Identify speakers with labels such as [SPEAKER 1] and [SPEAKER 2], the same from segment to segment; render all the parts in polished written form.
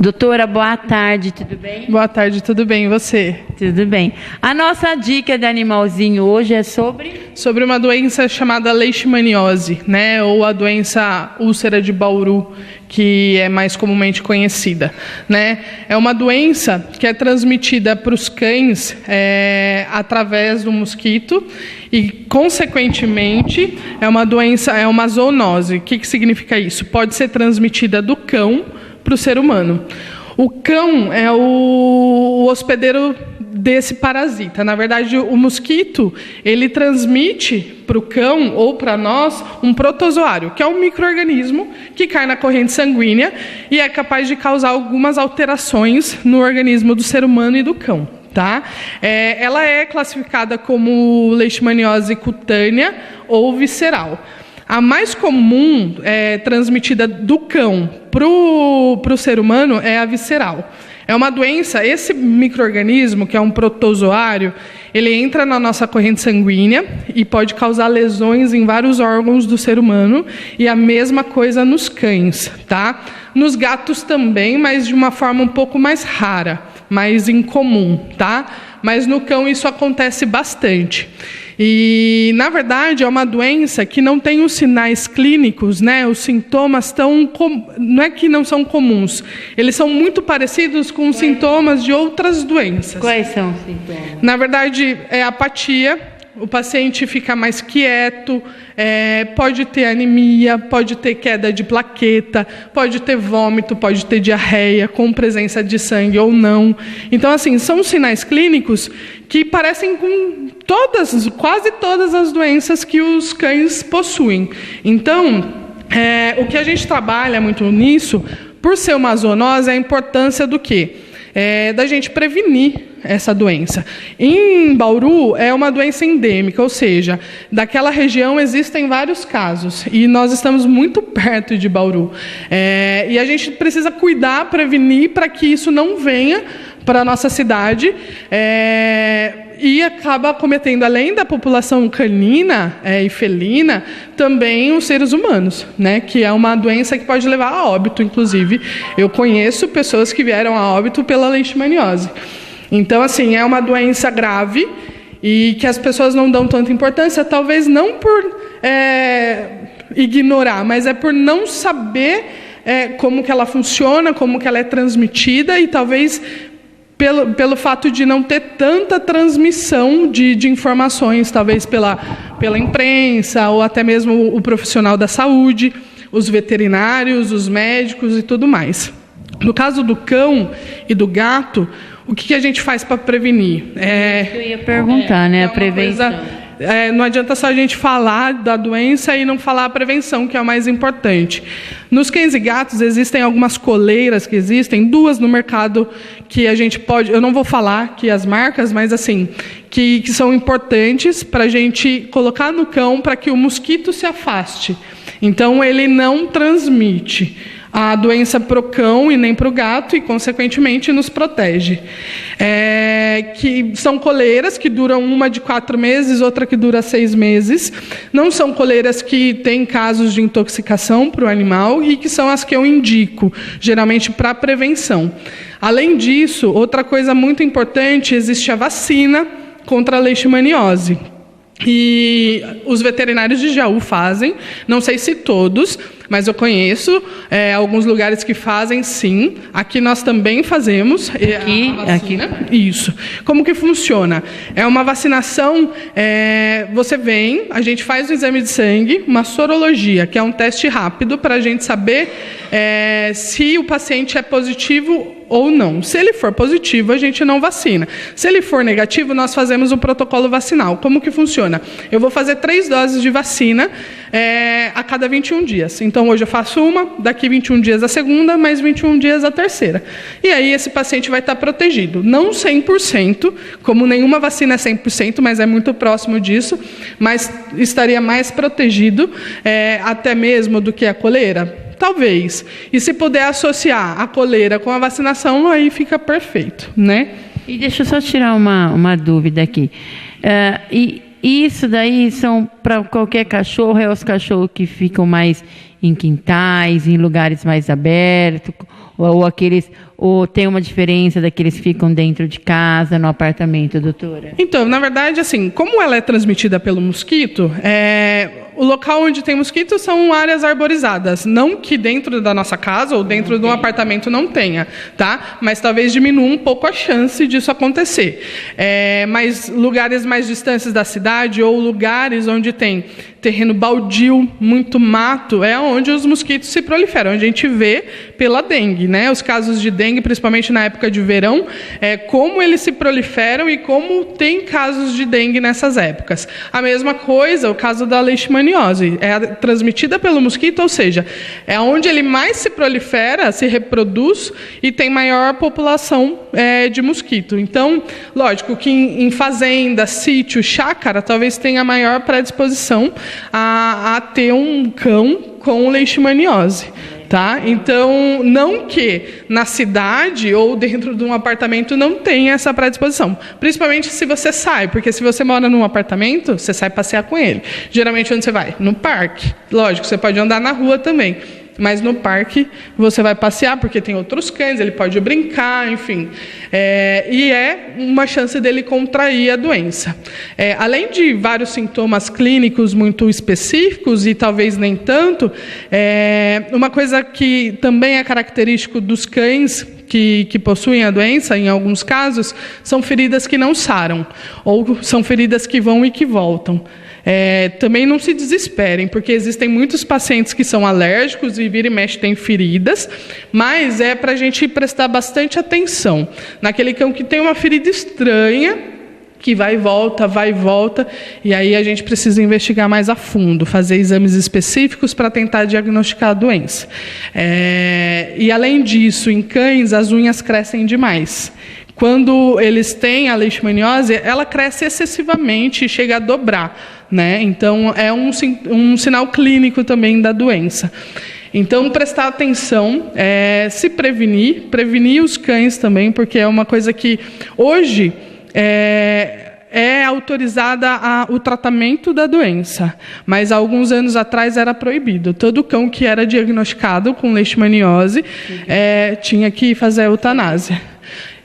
[SPEAKER 1] Doutora, boa tarde, tudo bem?
[SPEAKER 2] Boa tarde, tudo bem, e você?
[SPEAKER 1] Tudo bem. A nossa dica de animalzinho hoje é sobre
[SPEAKER 2] uma doença chamada leishmaniose, né? Ou a doença úlcera de Bauru, que é mais comumente conhecida, né? É uma doença que é transmitida para os cães através do mosquito e, consequentemente, é uma doença, é uma zoonose. O que significa isso? Pode ser transmitida do cão para o ser humano. O cão é o hospedeiro desse parasita. Na verdade, o mosquito, ele transmite para o cão ou para nós um protozoário, que é um micro-organismo que cai na corrente sanguínea e é capaz de causar algumas alterações no organismo do ser humano e do cão. Tá? Ela é classificada como leishmaniose cutânea ou visceral. A mais comum, transmitida do cão para o ser humano, é a visceral. É uma doença, esse micro-organismo, que é um protozoário, ele entra na nossa corrente sanguínea e pode causar lesões em vários órgãos do ser humano, e a mesma coisa nos cães, tá? Nos gatos também, mas de uma forma um pouco mais rara, mais incomum, tá? Mas no cão isso acontece bastante. E, na verdade, é uma doença que não tem os sinais clínicos, né? Os sintomas não é que não são comuns, eles são muito parecidos com os sintomas de outras doenças.
[SPEAKER 1] Quais são os sintomas?
[SPEAKER 2] Na verdade, é apatia. O paciente fica mais quieto, pode ter anemia, pode ter queda de plaqueta, pode ter vômito, pode ter diarreia, com presença de sangue ou não. Então, assim, são sinais clínicos que parecem com quase todas as doenças que os cães possuem. Então, o que a gente trabalha muito nisso, por ser uma zoonose, é a importância do quê? Da gente prevenir essa doença. Em Bauru, é uma doença endêmica, ou seja, daquela região existem vários casos, e nós estamos muito perto de Bauru. E a gente precisa cuidar, prevenir, para que isso não venha para a nossa cidade, e acaba acometendo, além da população canina e felina, também os seres humanos, né? Que é uma doença que pode levar a óbito, inclusive. Eu conheço pessoas que vieram a óbito pela leishmaniose. Então, assim, é uma doença grave e que as pessoas não dão tanta importância, talvez não por ignorar, mas é por não saber como que ela funciona, como que ela é transmitida, e talvez pelo fato de não ter tanta transmissão de informações, talvez pela imprensa ou até mesmo o profissional da saúde, os veterinários, os médicos e tudo mais. No caso do cão e do gato, o que a gente faz para prevenir?
[SPEAKER 1] Eu ia perguntar, né? A prevenção.
[SPEAKER 2] Não adianta só a gente falar da doença e não falar a prevenção, que é o mais importante. Nos cães e gatos existem algumas coleiras que existem, 2 no mercado que a gente pode... Eu não vou falar aqui as marcas, mas assim, que são importantes para a gente colocar no cão para que o mosquito se afaste. Então, ele não transmite a doença para o cão e nem para o gato, e, consequentemente, nos protege. Que são coleiras que duram, uma de 4 meses, outra que dura 6 meses. Não são coleiras que têm casos de intoxicação para o animal, e que são as que eu indico, geralmente para prevenção. Além disso, outra coisa muito importante, existe a vacina contra a leishmaniose. E os veterinários de Jaú fazem, não sei se todos, mas eu conheço alguns lugares que fazem, sim. Aqui nós também fazemos a vacina. Aqui. Isso. Como que funciona? É uma vacinação, você vem, a gente faz um exame de sangue, uma sorologia, que é um teste rápido para a gente saber se o paciente é positivo ou não. Se ele for positivo, a gente não vacina. Se ele for negativo, nós fazemos um protocolo vacinal. Como que funciona? Eu vou fazer 3 doses de vacina a cada 21 dias. Então, hoje eu faço uma, daqui 21 dias a segunda, mais 21 dias a terceira. E aí esse paciente vai estar protegido. Não 100%, como nenhuma vacina é 100%, mas é muito próximo disso, mas estaria mais protegido até mesmo do que a coleira? Talvez. E se puder associar a coleira com a vacinação, aí fica perfeito, né?
[SPEAKER 1] E deixa eu só tirar uma dúvida aqui. E isso daí são para qualquer cachorro, é os cachorros que ficam mais em quintais, em lugares mais abertos, Ou tem uma diferença daqueles que ficam dentro de casa, no apartamento, doutora?
[SPEAKER 2] Então, na verdade, assim, como ela é transmitida pelo mosquito, o local onde tem mosquito são áreas arborizadas. Não que dentro da nossa casa ou dentro de um apartamento não tenha, tá? Mas talvez diminua um pouco a chance disso acontecer. Mas lugares mais distantes da cidade ou lugares onde tem terreno baldio, muito mato, é onde os mosquitos se proliferam, onde a gente vê pela dengue, né? Os casos de dengue, principalmente na época de verão, como eles se proliferam e como tem casos de dengue nessas épocas. A mesma coisa, o caso da leishmaniose, é transmitida pelo mosquito, ou seja, é onde ele mais se prolifera, se reproduz e tem maior população de mosquito. Então, lógico que em fazenda, sítio, chácara, talvez tenha maior predisposição a ter um cão com leishmaniose. Tá? Então, não que na cidade ou dentro de um apartamento não tenha essa predisposição. Principalmente se você sai, porque se você mora num apartamento, você sai passear com ele. Geralmente, onde você vai? No parque. Lógico, você pode andar na rua também. Mas no parque você vai passear, porque tem outros cães, ele pode brincar, enfim. E é uma chance dele contrair a doença. Além de vários sintomas clínicos muito específicos, e talvez nem tanto, uma coisa que também é característico dos cães que possuem a doença, em alguns casos, são feridas que não saram, ou são feridas que vão e que voltam. Também não se desesperem, porque existem muitos pacientes que são alérgicos e vira e mexe tem feridas, mas é para a gente prestar bastante atenção naquele cão que tem uma ferida estranha, que vai e volta, e aí a gente precisa investigar mais a fundo, fazer exames específicos para tentar diagnosticar a doença. E além disso, em cães, as unhas crescem demais. Quando eles têm a leishmaniose, ela cresce excessivamente e chega a dobrar, né? Então, é um sinal clínico também da doença. Então, prestar atenção, se prevenir os cães também, porque é uma coisa que hoje é autorizada o tratamento da doença, mas há alguns anos atrás era proibido. Todo cão que era diagnosticado com leishmaniose tinha que fazer a eutanásia.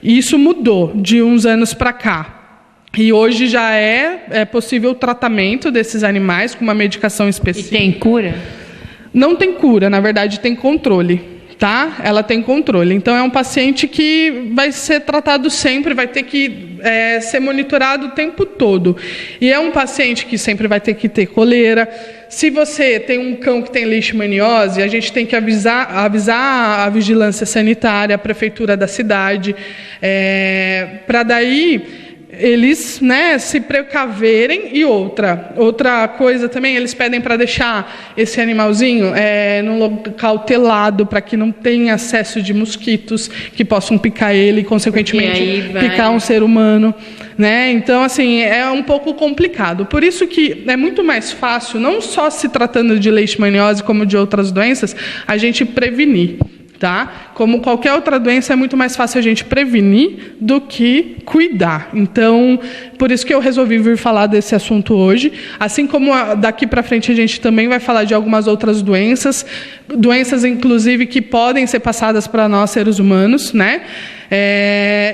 [SPEAKER 2] Isso mudou de uns anos para cá. E hoje já é possível o tratamento desses animais com uma medicação específica.
[SPEAKER 1] E tem cura?
[SPEAKER 2] Não tem cura, na verdade tem controle. Tá? Ela tem controle. Então, é um paciente que vai ser tratado sempre, vai ter que ser monitorado o tempo todo. E é um paciente que sempre vai ter que ter coleira. Se você tem um cão que tem leishmaniose, a gente tem que avisar a vigilância sanitária, a prefeitura da cidade, para daí eles, se precaverem. E outra coisa também, eles pedem para deixar esse animalzinho num local telado, para que não tenha acesso de mosquitos que possam picar ele e, consequentemente, picar um ser humano. Né? Então, assim, é um pouco complicado. Por isso que é muito mais fácil, não só se tratando de leishmaniose como de outras doenças, a gente prevenir. Tá? Como qualquer outra doença, é muito mais fácil a gente prevenir do que cuidar. Então, por isso que eu resolvi vir falar desse assunto hoje. Assim como daqui para frente a gente também vai falar de algumas outras doenças inclusive que podem ser passadas para nós, seres humanos, né?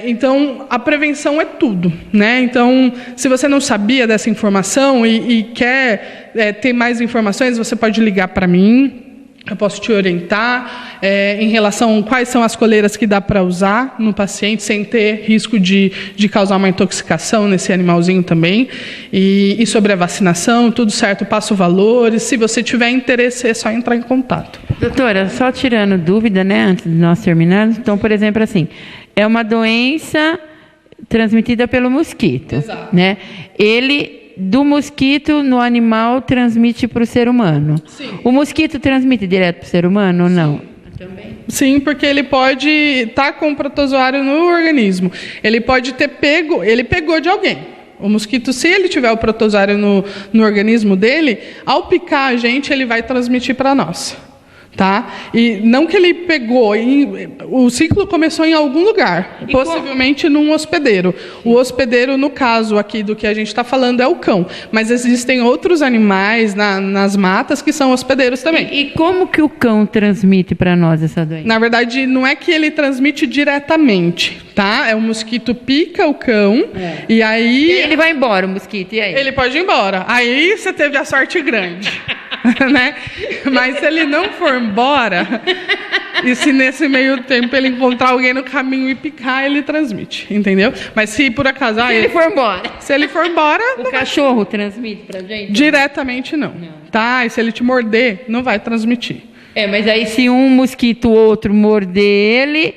[SPEAKER 2] Então, a prevenção é tudo, né? Então, se você não sabia dessa informação e quer ter mais informações, você pode ligar para mim. Eu posso te orientar em relação a quais são as coleiras que dá para usar no paciente, sem ter risco de causar uma intoxicação nesse animalzinho também. E sobre a vacinação, tudo certo, passo valores. Se você tiver interesse, é só entrar em contato.
[SPEAKER 1] Doutora, só tirando dúvida, né, antes de nós terminarmos. Então, por exemplo, assim, é uma doença transmitida pelo mosquito.
[SPEAKER 2] Exato.
[SPEAKER 1] Né? Do mosquito no animal transmite para o ser humano.
[SPEAKER 2] Sim.
[SPEAKER 1] O mosquito transmite direto para o ser humano ou não?
[SPEAKER 2] Também. Sim, porque ele pode estar com o protozoário no organismo. Ele pode ter ele pegou de alguém. O mosquito, se ele tiver o protozoário no organismo dele, ao picar a gente, ele vai transmitir para nós. Tá? E não que ele pegou, o ciclo começou em algum lugar, possivelmente num hospedeiro. O hospedeiro, no caso aqui do que a gente está falando, é o cão. Mas existem outros animais nas matas que são hospedeiros também.
[SPEAKER 1] E como que o cão transmite para nós essa doença?
[SPEAKER 2] Na verdade, não é que ele transmite diretamente, tá? O mosquito pica o cão e aí...
[SPEAKER 1] E ele vai embora, o mosquito, e aí?
[SPEAKER 2] Ele pode ir embora. Aí você teve a sorte grande. Né? Mas se ele não for embora, e se nesse meio tempo ele encontrar alguém no caminho e picar, ele transmite, entendeu? Mas se por acaso...
[SPEAKER 1] Se ele for embora.
[SPEAKER 2] Se ele for embora...
[SPEAKER 1] O cachorro transmite pra gente?
[SPEAKER 2] Diretamente não. Tá? E se ele te morder, não vai transmitir.
[SPEAKER 1] Mas aí se um mosquito ou outro morder ele...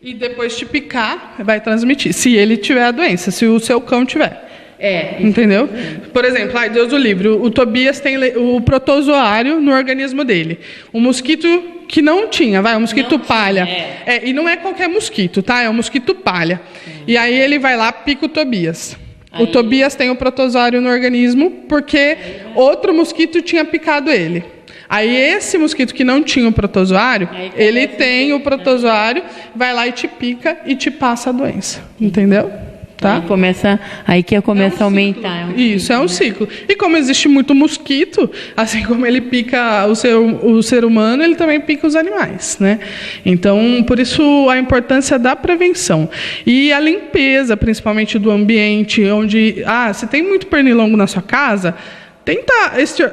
[SPEAKER 2] E depois te picar, vai transmitir. Se ele tiver a doença, se o seu cão tiver. Entendeu? Por exemplo, Deus o livre, o Tobias tem o protozoário no organismo dele. O mosquito que não tinha, o mosquito palha. E não é qualquer mosquito, tá? É o mosquito palha. E aí ele vai lá, pica o Tobias. O Tobias tem o protozoário no organismo porque outro mosquito tinha picado ele. Aí esse mosquito que não tinha o protozoário, ele tem o protozoário, vai lá e te pica e te passa a doença. Entendeu? Tá?
[SPEAKER 1] Aí que começa a aumentar.
[SPEAKER 2] Isso, é um ciclo. E como existe muito mosquito, assim como ele pica o ser humano, ele também pica os animais, né? Então, por isso a importância da prevenção. E a limpeza, principalmente do ambiente, onde... se tem muito pernilongo na sua casa... Tenta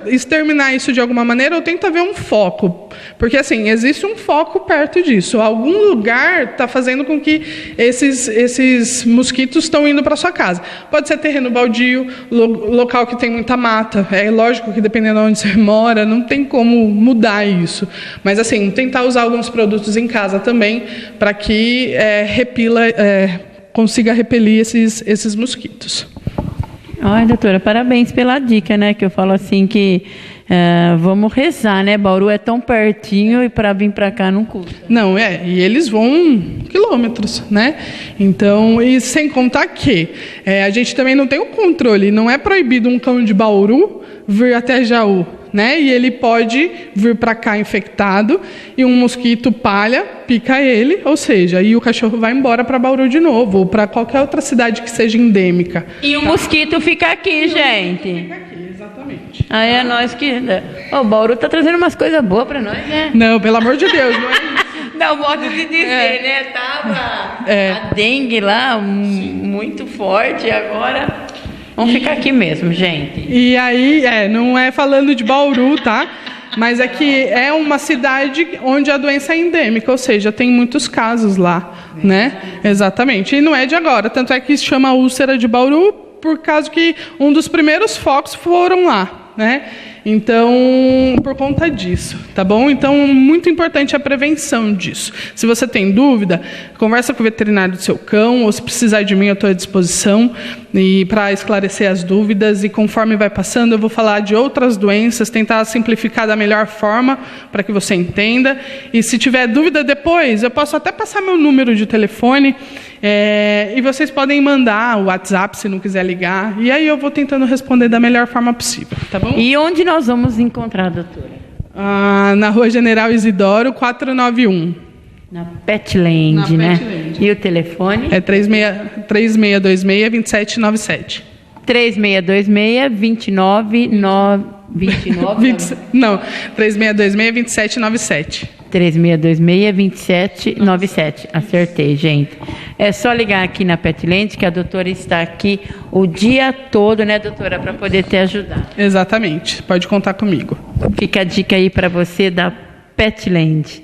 [SPEAKER 2] exterminar isso de alguma maneira ou tenta ver um foco. Porque, assim, existe um foco perto disso. Algum lugar está fazendo com que esses mosquitos estão indo para sua casa. Pode ser terreno baldio, local que tem muita mata. É lógico que, dependendo de onde você mora, não tem como mudar isso. Mas, assim, tentar usar alguns produtos em casa também para que consiga repelir esses mosquitos.
[SPEAKER 1] Ai, doutora, parabéns pela dica, né? Que eu falo assim que vamos rezar, né? Bauru é tão pertinho e para vir para cá não custa.
[SPEAKER 2] Não, e eles vão quilômetros, né? Então, e sem contar que a gente também não tem o controle, não é proibido um cão de Bauru vir até Jaú, né? E ele pode vir para cá infectado e um mosquito palha pica ele, ou seja, e o cachorro vai embora para Bauru de novo ou para qualquer outra cidade que seja endêmica.
[SPEAKER 1] E o mosquito fica aqui, gente.
[SPEAKER 2] Fica aqui, exatamente.
[SPEAKER 1] Aí é nós que... O Bauru tá trazendo umas coisas boas para nós, né?
[SPEAKER 2] Não, pelo amor de Deus, não é isso.
[SPEAKER 1] Não, modo de dizer, né? Tava a dengue lá muito forte agora... Vamos ficar aqui mesmo, gente.
[SPEAKER 2] E aí, não é falando de Bauru, tá? Mas é que é uma cidade onde a doença é endêmica, ou seja, tem muitos casos lá, né? Exatamente. E não é de agora, tanto é que se chama úlcera de Bauru por causa que um dos primeiros focos foram lá, né? Então, por conta disso, tá bom? Então, muito importante a prevenção disso. Se você tem dúvida, conversa com o veterinário do seu cão, ou se precisar de mim, eu estou à disposição para esclarecer as dúvidas. E conforme vai passando, eu vou falar de outras doenças, tentar simplificar da melhor forma para que você entenda. E se tiver dúvida depois, eu posso até passar meu número de telefone e vocês podem mandar o WhatsApp se não quiser ligar. E aí eu vou tentando responder da melhor forma possível, tá bom?
[SPEAKER 1] E onde nós vamos encontrar, doutora?
[SPEAKER 2] Na Rua General Isidoro, 491.
[SPEAKER 1] Na Petland, né?
[SPEAKER 2] Petland.
[SPEAKER 1] E o telefone?
[SPEAKER 2] É 3626-2797.
[SPEAKER 1] 3626-29...
[SPEAKER 2] Não, 3626-2797.
[SPEAKER 1] 3626-2797. Acertei, gente. É só ligar aqui na Petland, que a doutora está aqui o dia todo, né, doutora, para poder te ajudar.
[SPEAKER 2] Exatamente. Pode contar comigo.
[SPEAKER 1] Fica a dica aí para você da Petland.